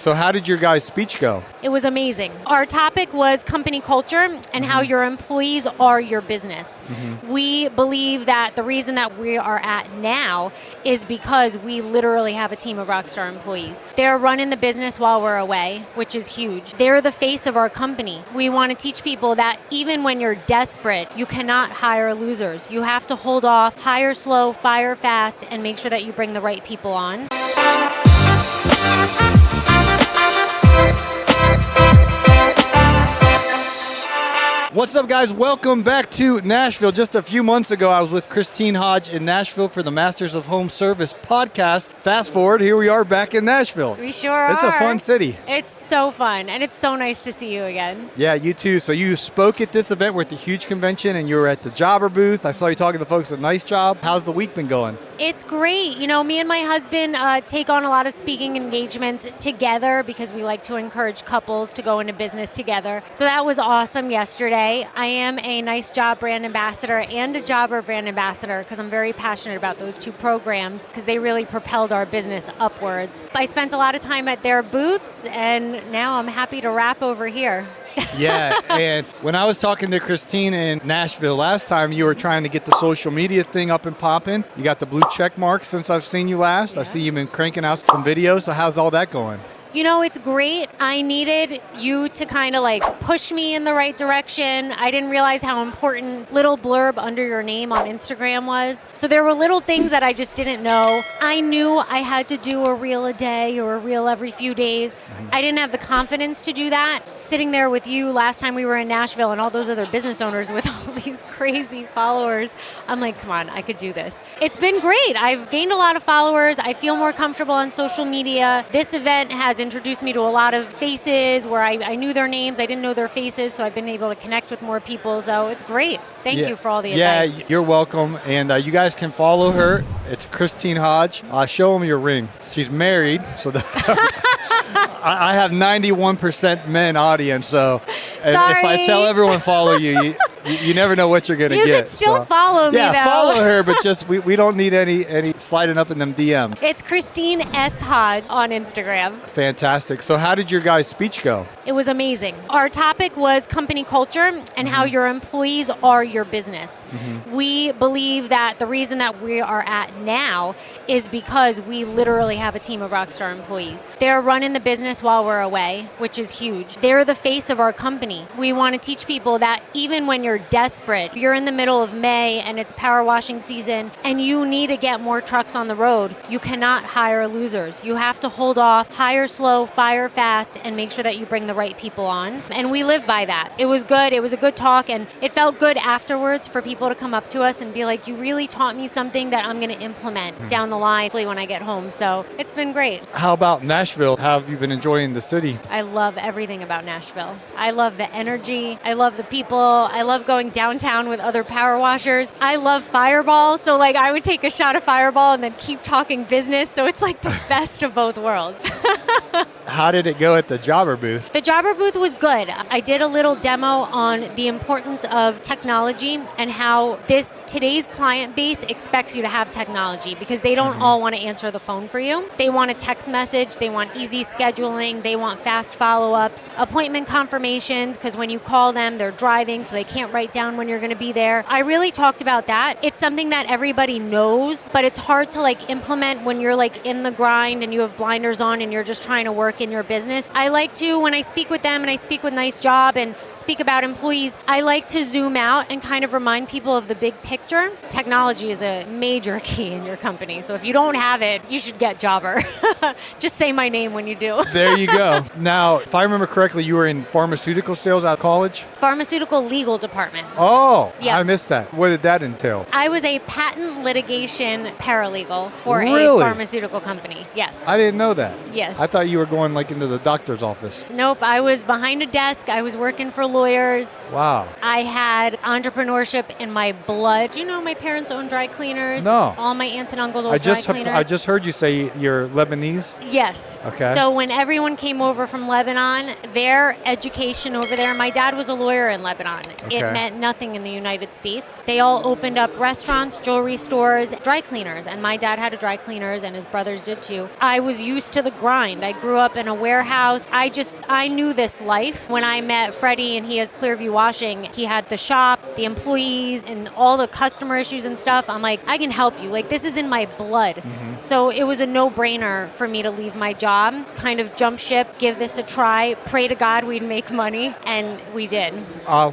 So how did your guys' speech go? It was amazing. Our topic was company culture and how your employees are your business. We believe that the reason that we are at now is because we literally have a team of rockstar employees. They're running the business while we're away, which is huge. They're the face of our company. We want to teach people that even when you're desperate, you cannot hire losers. You have to hold off, hire slow, fire fast, and make sure that you bring the right people on. What's up, guys? Welcome back to Nashville. Just a few months ago, I was with Christine Hodge in Nashville for the Masters of Home Service podcast. Fast forward, here we are back in Nashville. We sure are. It's a fun city. It's so fun, and it's so nice to see you again. Yeah, you too. So you spoke at this event. We're at the huge convention, and you were at the jobber booth. I saw you talking to folks at Nice Job. How's the week been going? It's great. You know, me and my husband take on a lot of speaking engagements together because we like to encourage couples to go into business together. So that was awesome yesterday. I am a Nice Job brand ambassador and a Jobber brand ambassador because I'm very passionate about those two programs because they really propelled our business upwards. I spent a lot of time at their booths, and now I'm happy to wrap over here. Yeah, and when I was talking to Christine in Nashville last time, you were trying to get the social media thing up and popping. You got the blue check mark since I've seen you last. Yeah. I see you've been cranking out some videos. So how's all that going? You know, it's great. I needed you to kind of like push me in the right direction. I didn't realize how important little blurb under your name on Instagram was. So there were little things that I just didn't know. I knew I had to do a reel a day or a reel every few days. I didn't have the confidence to do that. Sitting there with you last time we were in Nashville and all those other business owners with all these crazy followers, I'm like, come on, I could do this. It's been great. I've gained a lot of followers. I feel more comfortable on social media. This event has introduced me to a lot of faces where I knew their names. I didn't know their faces, so I've been able to connect with more people. So it's great. Thank you for all the advice. Yeah, you're welcome. And you guys can follow her. It's Christine Hodge. Show them your ring. She's married, so I have 91% men audience. So if I tell everyone follow you, you never know what you're going to get. You can still follow me, though. Yeah, follow her, but just we don't need any sliding up in them DM. It's Christine S. Hodge on Instagram. Fantastic. So how did your guys' speech go? It was amazing. Our topic was company culture and how your employees are your business. We believe that the reason that we are at now is because we literally have a team of rockstar employees. They're running the business while we're away, which is huge. They're the face of our company. We want to teach people that even when you're desperate, you're in the middle of May and it's power washing season and you need to get more trucks on the road, you cannot hire losers. You have to hold off, hire slow, fire fast, and make sure that you bring the right people on. And we live by that. It was good. It was a good talk, and it felt good afterwards for people to come up to us and be like, you really taught me something that I'm going to implement down the line when I get home. So it's been great. How about Nashville? How have you been enjoying the city? I love everything about Nashville. I love the energy. I love the people. I love going downtown with other power washers. I love Fireball. So like I would take a shot of Fireball and then keep talking business. So it's like the best of both worlds. How did it go at the jobber booth? The jobber booth was good. I did a little demo on the importance of technology and how today's client base expects you to have technology because they don't all want to answer the phone for you. They want a text message. They want easy scheduling. They want fast follow-ups, appointment confirmations, because when you call them, they're driving, so they can't write down when you're going to be there. I really talked about that. It's something that everybody knows, but it's hard to like implement when you're like in the grind and you have blinders on and you're just trying to work in your business. I like to, when I speak with them and I speak with Nice Job and speak about employees, I like to zoom out and kind of remind people of the big picture. Technology is a major key in your company. So if you don't have it, you should get Jobber. Just say my name when you do. There you go. Now, if I remember correctly, you were in pharmaceutical sales out of college? Pharmaceutical legal department. Oh, yeah. I missed that. What did that entail? I was a patent litigation paralegal for a pharmaceutical company. Yes. I didn't know that. Yes. I thought you were going like into the doctor's office. Nope. I was behind a desk. I was working for lawyers. Wow. I had entrepreneurship in my blood. Do you know my parents own dry cleaners? No. All my aunts and uncles own dry cleaners. I just heard you say you're Lebanese. Yes. Okay. So when everyone came over from Lebanon, their education over there, my dad was a lawyer in Lebanon. Okay. It meant nothing in the United States. They all opened up restaurants, jewelry stores, dry cleaners. And my dad had a dry cleaners and his brothers did too. I was used to the grind. I grew up in a warehouse. I knew this life. When I met Freddy and he has Clearview Washing, he had the shop, the employees, and all the customer issues and stuff. I'm like, I can help you. Like, this is in my blood. So it was a no-brainer for me to leave my job, kind of jump ship, give this a try, pray to God we'd make money, and we did.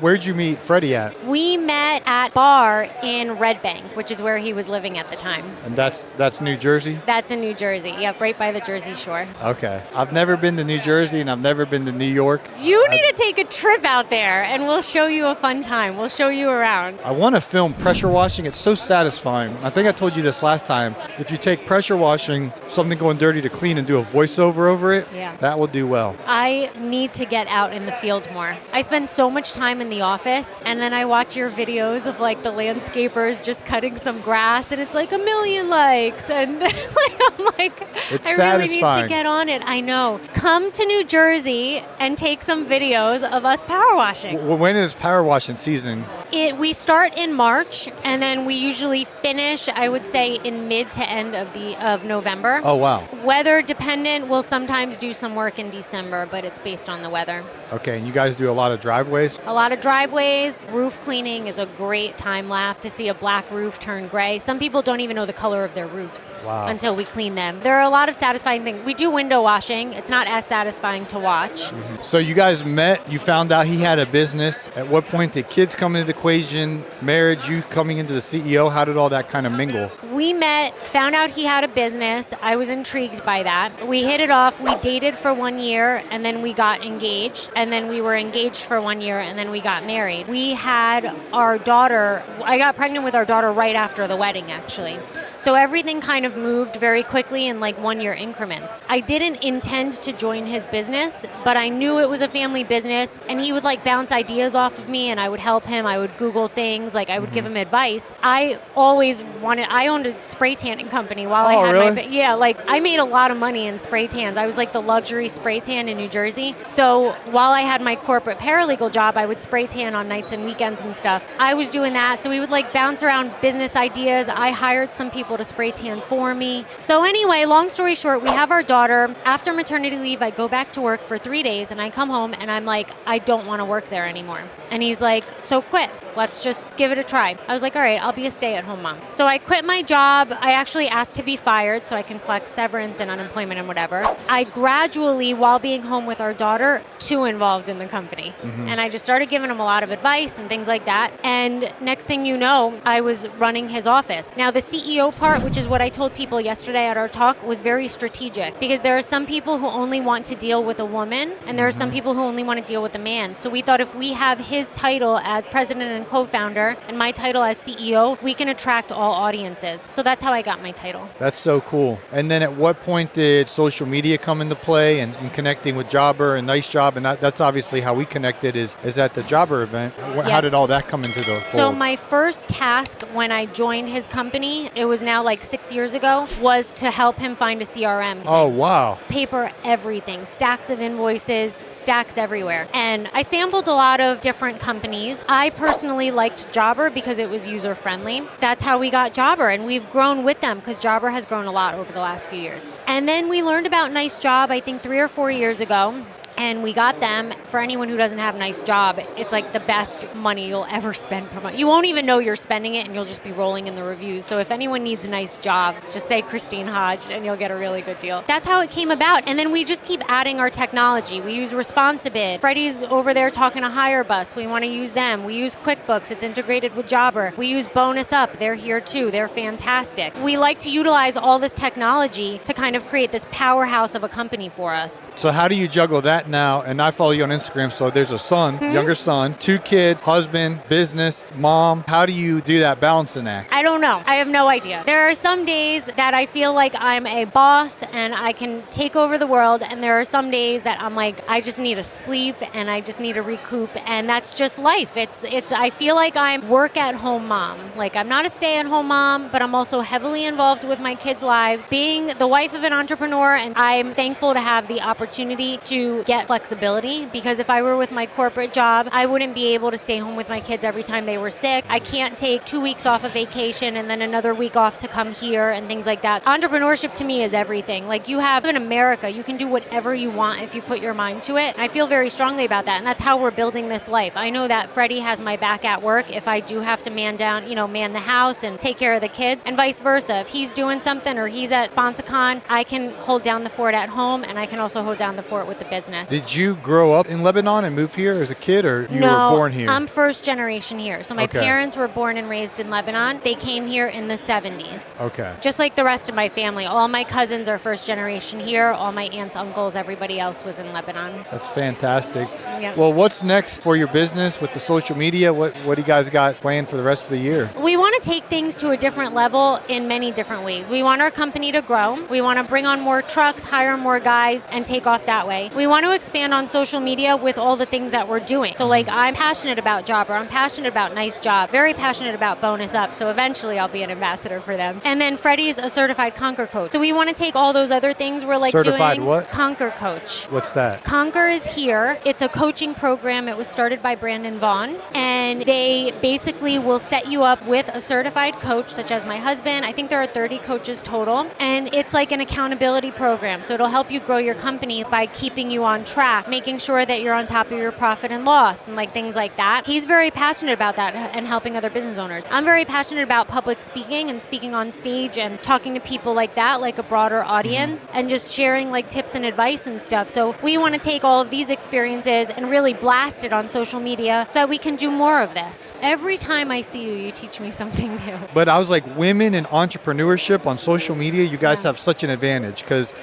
Where'd you meet Freddy at? We met at a bar in Red Bank, which is where he was living at the time. And that's New Jersey? That's in New Jersey. Yep, right by the Jersey Shore. Okay. I've never been to New Jersey, and I've never been to New York. You need to take a trip out there, and we'll show you a fun time. We'll show you around. I want to film pressure washing. It's so satisfying. I think I told you this last time. If you take pressure washing, something going dirty to clean, and do a voiceover over it, that will do well. I need to get out in the field more. I spend so much time in the office, and then I watch your videos of like the landscapers just cutting some grass, and it's like 1 million likes, and I'm like, it's I really need to get on it. I know. Come to New Jersey and take some videos of us power washing. When is power washing season? We start in March, and then we usually finish, I would say, in mid to end of November. Oh, wow. Weather dependent, we'll sometimes do some work in December, but it's based on the weather. Okay, and you guys do a lot of driveways? A lot of driveways. Roof cleaning is a great time lapse to see a black roof turn gray. Some people don't even know the color of their roofs until we clean them. There are a lot of satisfying things. We do window washing. It's not as satisfying to watch. So you guys met, you found out he had a business. At what point did kids come into the equation, marriage, you coming into the CEO? How did all that kind of mingle? We met, found out he had a business. I was intrigued by that. We hit it off. We dated for 1 year, and then we got engaged. And then we were engaged for 1 year, and then we got married. We had our daughter. I got pregnant with our daughter right after the wedding, actually. So everything kind of moved very quickly in like 1 year increments. I didn't intend to join his business, but I knew it was a family business, and he would like bounce ideas off of me, and I would help him. I would Google things, like I would give him advice. I owned a spray tanning company while I had like I made a lot of money in spray tans. I was like the luxury spray tan in New Jersey. So while I had my corporate paralegal job, I would spray tan on nights and weekends and stuff. I was doing that. So we would like bounce around business ideas. I hired some people to spray tan for me. So anyway, long story short, we have our daughter. After maternity leave, I go back to work for 3 days, and I come home and I'm like, I don't want to work there anymore. And he's like, so quit. Let's just give it a try. I was like, all right, I'll be a stay-at-home mom. So I quit my job. I actually asked to be fired so I can collect severance and unemployment and whatever. I gradually, while being home with our daughter, too involved in the company. And I just started giving him a lot of advice and things like that. And next thing you know, I was running his office. Now the CEO part, which is what I told people yesterday at our talk, was very strategic, because there are some people who only want to deal with a woman, and there are some people who only want to deal with a man. So we thought if we have his title as president and co-founder and my title as CEO, we can attract all audiences. So that's how I got my title. That's so cool. And then at what point did social media come into play and connecting with Jobber and Nice Job? And that's obviously how we connected is at the Jobber event. How did all that come into the fold? So my first task when I joined his company, it was now like 6 years ago, was to help him find a CRM. Oh, wow. Paper, everything, stacks of invoices, stacks everywhere. And I sampled a lot of different companies. I personally liked Jobber because it was user-friendly. That's how we got Jobber, and we've grown with them because Jobber has grown a lot over the last few years. And then we learned about Nice Job, I think 3 or 4 years ago. And we got them. For anyone who doesn't have a nice job, it's like the best money you'll ever spend per month. You won't even know you're spending it, and you'll just be rolling in the reviews. So if anyone needs a nice job, just say Christine Hodge, and you'll get a really good deal. That's how it came about. And then we just keep adding our technology. We use Responsibid. Freddy's over there talking to HireBus. We want to use them. We use QuickBooks. It's integrated with Jobber. We use Bonus Up. They're here too. They're fantastic. We like to utilize all this technology to kind of create this powerhouse of a company for us. So how do you juggle that now? And I follow you on Instagram, so there's a son, younger son, 2 kids, husband, business, mom. How do you do that balancing act? I don't know. I have no idea. There are some days that I feel like I'm a boss and I can take over the world, and there are some days that I'm like, I just need to sleep and I just need to recoup, and that's just life. It's I feel like I'm work-at-home mom. Like, I'm not a stay-at-home mom, but I'm also heavily involved with my kids' lives, being the wife of an entrepreneur, and I'm thankful to have the opportunity to get get flexibility, because if I were with my corporate job, I wouldn't be able to stay home with my kids every time they were sick. I can't take 2 weeks off of vacation and then another week off to come here and things like that. Entrepreneurship to me is everything. Like, you have in America, you can do whatever you want if you put your mind to it. And I feel very strongly about that. And that's how we're building this life. I know that Freddy has my back at work if I do have to man the house and take care of the kids, and vice versa. If he's doing something or he's at SponsaCon, I can hold down the fort at home, and I can also hold down the fort with the business. Did you grow up in Lebanon and move here as a kid, or you No, were born here? I'm first generation here. So my Okay. parents were born and raised in Lebanon. They came here in the 70s. Okay. Just like the rest of my family. All my cousins are first generation here. All my aunts, uncles, everybody else was in Lebanon. That's fantastic. Yeah. Well, what's next for your business with the social media? What do you guys got planned for the rest of the year? We want to take things to a different level in many different ways. We want our company to grow. We want to bring on more trucks, hire more guys, and take off that way. We want to expand on social media with all the things that we're doing. So like, I'm passionate about Jobber. I'm passionate about Nice Job. Very passionate about Bonus Up. So eventually I'll be an ambassador for them. And then Freddy's a certified Conquer coach. So we want to take all those other things we're like Certified doing. what? Conquer coach. What's that? Conquer is here. It's a coaching program. It was started by Brandon Vaughn, and they basically will set you up with a certified coach, such as my husband. I think there are 30 coaches total, and it's like an accountability program. So it'll help you grow your company by keeping you on track, making sure that you're on top of your profit and loss and like things like that. He's very passionate about that and helping other business owners. I'm very passionate about public speaking and speaking on stage and talking to people like that, like a broader audience, and just sharing like tips and advice and stuff. So we want to take all of these experiences and really blast it on social media so that we can do more of this. Every time I see you, you teach me something new. But I was like, women in entrepreneurship on social media, you guys have such an advantage, because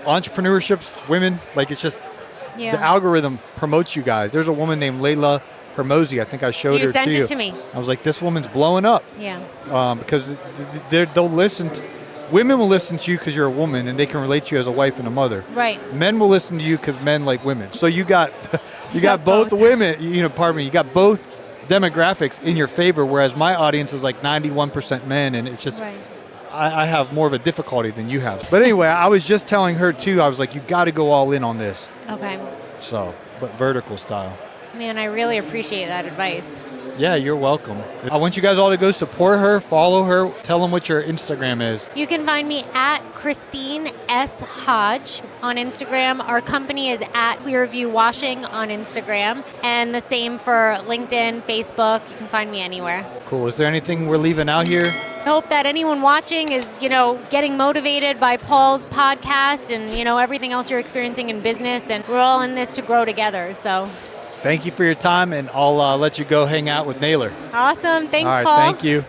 entrepreneurship's women, like, it's just the algorithm promotes you guys. There's a woman named Layla Hermosi. I think I showed her to you. You sent it to me. I was like, this woman's blowing up. Yeah. Because they'll listen. Women will listen to you because you're a woman and they can relate to you as a wife and a mother. Right. Men will listen to you because men like women. So you got both women. You got both demographics in your favor, whereas my audience is like 91% men, and it's just. Right. I have more of a difficulty than you have. But anyway, I was just telling her too, I was like, you got to go all in on this. Okay. So, but vertical style. Man, I really appreciate that advice. Yeah, you're welcome. I want you guys all to go support her, follow her, tell them what your Instagram is. You can find me at Christine S. Hodge on Instagram. Our company is at Clearview Washing on Instagram. And the same for LinkedIn, Facebook. You can find me anywhere. Cool. Is there anything we're leaving out here? I hope that anyone watching is, getting motivated by Paul's podcast and, everything else you're experiencing in business. And we're all in this to grow together. So thank you for your time, and I'll let you go hang out with Naylor. Awesome. Thanks, all right, Paul. Thank you.